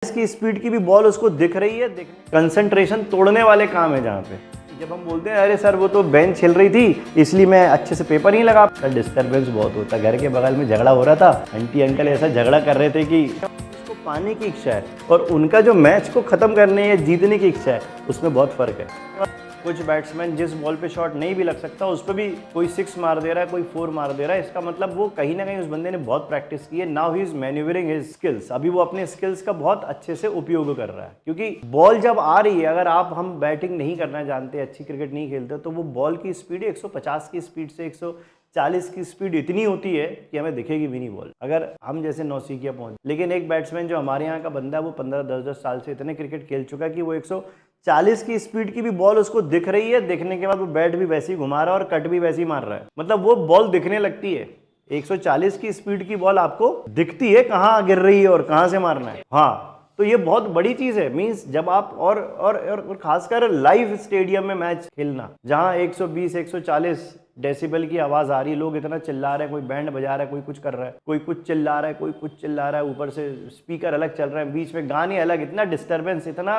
इसकी स्पीड की भी बॉल उसको दिख रही है, कंसंट्रेशन तोड़ने वाले काम है जहाँ पे। जब हम बोलते हैं अरे सर वो तो बेंच हिल रही थी इसलिए मैं अच्छे से पेपर नहीं लगा, डिस्टर्बेंस बहुत होता है। घर के बगल में झगड़ा हो रहा था, आंटी अंकल ऐसा झगड़ा कर रहे थे कि उसको पाने की इच्छा है और उनका जो मैच को खत्म करने या जीतने की इच्छा है, उसमें बहुत फर्क है। कुछ बैट्समैन जिस बॉल पे शॉट नहीं भी लग सकता उस पर भी कोई 6 मार दे रहा है, कोई 4 मार दे रहा है। इसका मतलब वो कहीं ना कहीं उस बंदे ने बहुत प्रैक्टिस की है। Now he is manoeuvring his skills. अभी वो अपने स्किल्स का बहुत अच्छे से उपयोग कर रहा है, क्योंकि बॉल जब आ रही है, अगर हम बैटिंग नहीं करना जानते, अच्छी क्रिकेट नहीं खेलते, तो वो बॉल की स्पीड 150 की स्पीड से 140 की स्पीड इतनी होती है कि हमें दिखेगी भी नहीं बॉल, अगर हम जैसे नौसिखिया पहुंच। लेकिन एक बैट्समैन जो हमारे यहाँ का बंदा है, वो 15-10 साल से इतने क्रिकेट खेल चुका है कि वो 140 की स्पीड की भी बॉल उसको दिख रही है, दिखने के बाद वो बैट भी वैसे ही घुमा रहा है और कट भी वैसे ही मार रहा है। मतलब वो बॉल दिखने लगती है। 140 की स्पीड की बॉल आपको दिखती है कहाँ गिर रही है और कहाँ से मारना है। हाँ, तो ये बहुत बड़ी चीज है। मींस जब आप और खासकर लाइव स्टेडियम में मैच खेलना, जहां 120 140 डेसिबल की आवाज आ रही है, लोग इतना चिल्ला रहे हैं, कोई बैंड बजा रहा है, कोई कुछ कर रहा है, कोई कुछ चिल्ला रहा है, कोई कुछ चिल्ला रहा है, ऊपर से स्पीकर अलग चल रहा है, बीच में गाने अलग, इतना डिस्टर्बेंस, इतना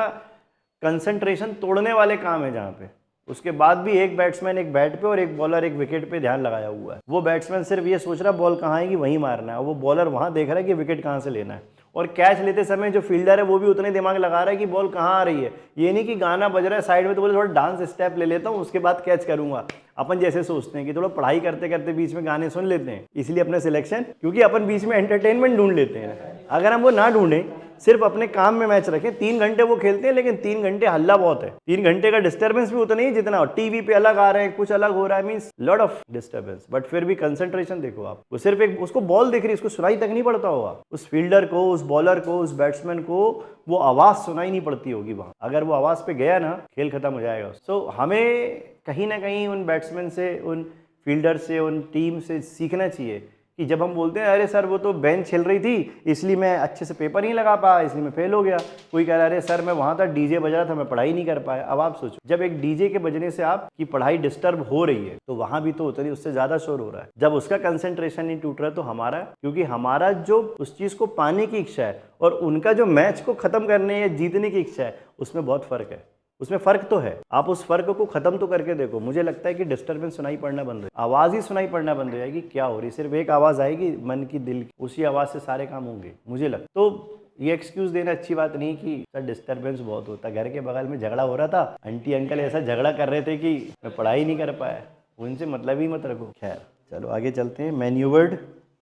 कंसंट्रेशन तोड़ने वाले काम है जहाँ पे। उसके बाद भी एक बैट्समैन एक बैट पे और एक बॉलर एक विकेट पे ध्यान लगाया हुआ है। वो बैट्समैन सिर्फ ये सोच रहा है बॉल कहाँ आएगी वहीं मारना है, और वो बॉलर वहां देख रहा है कि विकेट कहाँ से लेना है। और कैच लेते समय जो फील्डर है वो भी उतने दिमाग लगा रहा है कि बॉल कहाँ आ रही है। ये नहीं कि गाना बज रहा है साइड में तो बोले थोड़ा डांस स्टेप ले लेता हूँ उसके बाद कैच करूंगा। अपन जैसे सोचते हैं कि थोड़ा पढ़ाई करते करते बीच में गाने सुन लेते हैं, इसलिए अपने सिलेक्शन, क्योंकि अपन बीच में एंटरटेनमेंट ढूंढ लेते हैं। अगर हम वो ना ढूंढें, सिर्फ अपने काम में मैच रखें, 3 घंटे वो खेलते हैं, लेकिन 3 घंटे हल्ला बहुत है। 3 घंटे का डिस्टर्बेंस भी उतना ही जितना टीवी पे अलग आ रहे हैं, कुछ अलग हो रहा है, means lot of disturbance. But फिर भी कंसंट्रेशन देखो आप, वो सिर्फ एक उसको बॉल दिख रही है, उसको सुनाई तक नहीं पड़ता होगा, उस फील्डर को, उस बॉलर को, उस बैट्समैन को वो आवाज सुनाई नहीं पड़ती होगी वहां। अगर वो आवाज पे गया ना, खेल खत्म हो जाएगा। सो हमें कहीं ना कहीं उन बैट्समैन से, उन फील्डर से, उन टीम से सीखना चाहिए कि जब हम बोलते हैं अरे सर वो तो बेंच हिल रही थी इसलिए मैं अच्छे से पेपर नहीं लगा पाया, इसलिए मैं फेल हो गया। कोई कह रहा है अरे सर मैं वहां था डीजे बज रहा था मैं पढ़ाई नहीं कर पाया। अब आप सोचो, जब एक डीजे के बजने से आपकी पढ़ाई डिस्टर्ब हो रही है, तो वहां भी तो उतनी उससे ज्यादा शोर हो रहा है। जब उसका कंसंट्रेशन नहीं टूट रहा तो हमारा, क्योंकि हमारा जो उस चीज को पाने की इच्छा है और उनका जो मैच को खत्म करने या जीतने की इच्छा है, उसमें बहुत फर्क है। उसमें फर्क तो है, आप उस फर्क को खत्म तो करके देखो। मुझे लगता है कि डिस्टर्बेंस सुनाई पड़ना बंद हो, आवाज ही सुनाई पड़ना बंद हो जाएगी। क्या हो रही, सिर्फ एक आवाज आएगी मन की, दिल की, उसी आवाज से सारे काम होंगे मुझे लगता। तो ये एक्सक्यूज देना अच्छी बात नहीं कि सर डिस्टर्बेंस बहुत होता है, घर के बगल में झगड़ा हो रहा था, आंटी अंकल ऐसा झगड़ा कर रहे थे कि मैं पढ़ाई नहीं कर पाया। उनसे मतलब ही मत रखो। खैर चलो आगे चलते हैं। मैन्यूवर्ड